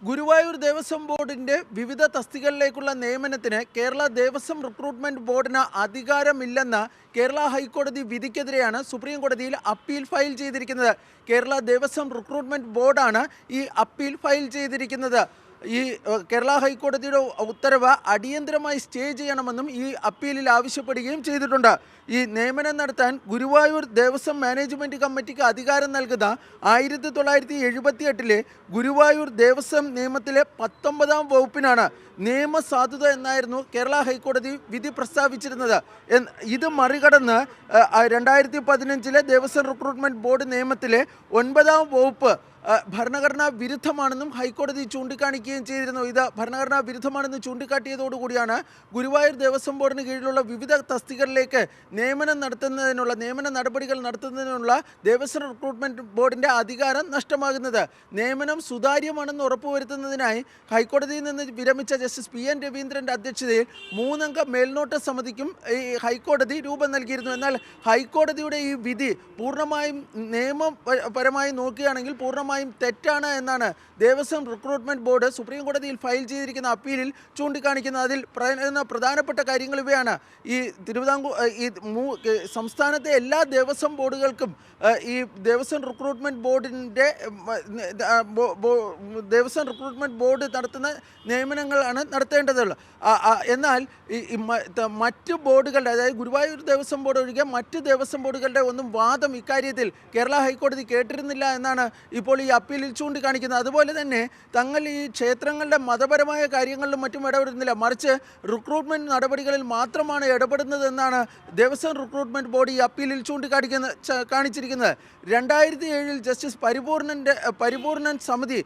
ഗുരുവായൂർ ദേവസ്വം ബോർഡിന്റെ വിവിധ തസ്തികകളിലേക്കുള്ള നിയമനത്തിന് കേരള ദേവസ്വം റിക്രൂട്ട്മെന്റ് ബോർഡിന് അധികാരമില്ലെന്ന കേരള ഹൈക്കോടതി വിധിക്കെതിരെയാണ് സുപ്രീം കോടതിയിൽ അപ്പീൽ ഫയൽ ചെയ്തിരിക്കുന്നത്. കേരള ദേവസ്വം റിക്രൂട്ട്മെന്റ് ബോർഡാണ് ഈ അപ്പീൽ ഫയൽ ചെയ്തിരിക്കുന്നത്. ഈ കേരള ഹൈക്കോടതിയുടെ ഉത്തരവ് അടിയന്തരമായി സ്റ്റേ ചെയ്യണമെന്നും ഈ അപ്പീലിൽ ആവശ്യപ്പെടുകയും ചെയ്തിട്ടുണ്ട്. ഈ നിയമനം നടത്താൻ ഗുരുവായൂർ ദേവസ്വം മാനേജ്മെൻറ്റ് കമ്മിറ്റിക്ക് അധികാരം നൽകുന്ന 1978 ഗുരുവായൂർ ദേവസ്വം നിയമത്തിലെ 19-ാം വകുപ്പിനാണ് നിയമസാധുത എന്നായിരുന്നു കേരള ഹൈക്കോടതി വിധി പ്രസ്താവിച്ചിരുന്നത്. ഇത് മറികടന്ന് 2015 ദേവസ്വം റിക്രൂട്ട്മെൻറ്റ് ബോർഡ് നിയമത്തിലെ 9-ാം വകുപ്പ് ഭരണഘടനാ വിരുദ്ധമാണെന്നും ഹൈക്കോടതി ചൂണ്ടിക്കാണിക്കുകയും ചെയ്തിരുന്നു. ഇത് ഭരണഘടനാ വിരുദ്ധമാണെന്ന് ചൂണ്ടിക്കാട്ടിയതോടുകൂടിയാണ് ഗുരുവായൂർ ദേവസ്വം ബോർഡിന് കീഴിലുള്ള വിവിധ തസ്തികകളിലേക്ക് നിയമന നടപടികൾ നടത്തുന്നതിനുള്ള ദേവസ്വം റിക്രൂട്ട്മെൻറ്റ് ബോർഡിൻ്റെ അധികാരം നഷ്ടമാകുന്നത്. നിയമനം സുതാര്യമാണെന്ന് ഉറപ്പുവരുത്തുന്നതിനായി ഹൈക്കോടതിയിൽ നിന്ന് വിരമിച്ച ജസ്റ്റിസ് PN രവീന്ദ്രൻ്റെ അധ്യക്ഷതയിൽ 3-അംഗ മേൽനോട്ട സമിതിക്കും ഈ ഹൈക്കോടതി രൂപം നൽകിയിരുന്നു. എന്നാൽ ഹൈക്കോടതിയുടെ ഈ വിധി പൂർണ്ണമായും നിയമപരമായി നോക്കുകയാണെങ്കിൽ പൂർണ്ണമായും തെറ്റാണ് എന്നാണ് ദേവസ്വം റിക്രൂട്ട്മെന്റ് ബോർഡ് സുപ്രീം കോടതിയിൽ ഫയൽ ചെയ്തിരിക്കുന്ന അപ്പീലിൽ ചൂണ്ടിക്കാണിക്കുന്നത്. അതിൽ പ്രധാനപ്പെട്ട കാര്യങ്ങൾ ഇവയാണ്. ഈ സംസ്ഥാനത്തെ എല്ലാ ദേവസ്വം ബോർഡുകൾക്കും ഈ ദേവസ്വം റിക്രൂട്ട്മെന്റ് ബോർഡ് നടത്തുന്ന നിയമനങ്ങളാണ് നടത്തേണ്ടതുള്ളത്. എന്നാൽ മറ്റ് ബോർഡുകളുടെ, അതായത് ഗുരുവായൂർ ദേവസ്വം ബോർഡ് ഒഴികെ മറ്റ് ദേവസ്വം ബോർഡുകളുടെ ഒന്നും വാദം ഇക്കാര്യത്തിൽ കേരള ഹൈക്കോടതി കേട്ടിരുന്നില്ല എന്നാണ് ഇപ്പോൾ ഈ അപ്പീലിൽ ചൂണ്ടിക്കാണിക്കുന്നത്. അതുപോലെ തന്നെ തങ്ങൾ ഈ ക്ഷേത്രങ്ങളുടെ മതപരമായ കാര്യങ്ങളിലും മറ്റും ഇടപെടുന്നില്ല, മറിച്ച് റിക്രൂട്ട്മെൻറ്റ് നടപടികളിൽ മാത്രമാണ് ഇടപെടുന്നത് എന്നാണ് ദേവസ്വം റിക്രൂട്ട്മെൻറ്റ് ബോർഡ് ഈ അപ്പീലിൽ കാണിച്ചിരിക്കുന്നത്. 2007 ജസ്റ്റിസ് പരിപൂർണൻ സമിതി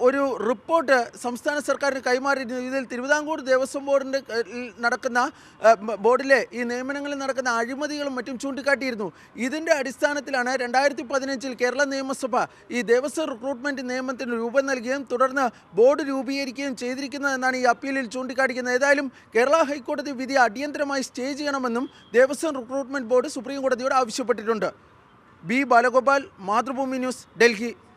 ഒരു റിപ്പോർട്ട് സംസ്ഥാന സർക്കാരിന് കൈമാറിയിരുന്നു. ഇതിൽ തിരുവിതാംകൂർ ദേവസ്വം ബോർഡിലെ ഈ നിയമനങ്ങളിൽ നടക്കുന്ന അഴിമതികളും മറ്റും ചൂണ്ടിക്കാട്ടിയിരുന്നു. ഇതിൻ്റെ അടിസ്ഥാനത്തിലാണ് 2015 കേരള നിയമസഭ ഈ ദേവസ്വം റിക്രൂട്ട്മെൻറ്റ് നിയമത്തിന് രൂപം നൽകുകയും തുടർന്ന് ബോർഡ് രൂപീകരിക്കുകയും ചെയ്തിരിക്കുന്നതെന്നാണ് ഈ അപ്പീലിൽ ചൂണ്ടിക്കാണിക്കുന്നത്. ഏതായാലും കേരള ഹൈക്കോടതി വിധി അടിയന്തരമായി സ്റ്റേ ചെയ്യണമെന്നും ദേവസ്വം റിക്രൂട്ട്മെൻറ്റ് ബോർഡ് സുപ്രീം കോടതിയോട് ആവശ്യപ്പെട്ടിട്ടുണ്ട്. B Balagopal, Mathrubhumi news, Delhi.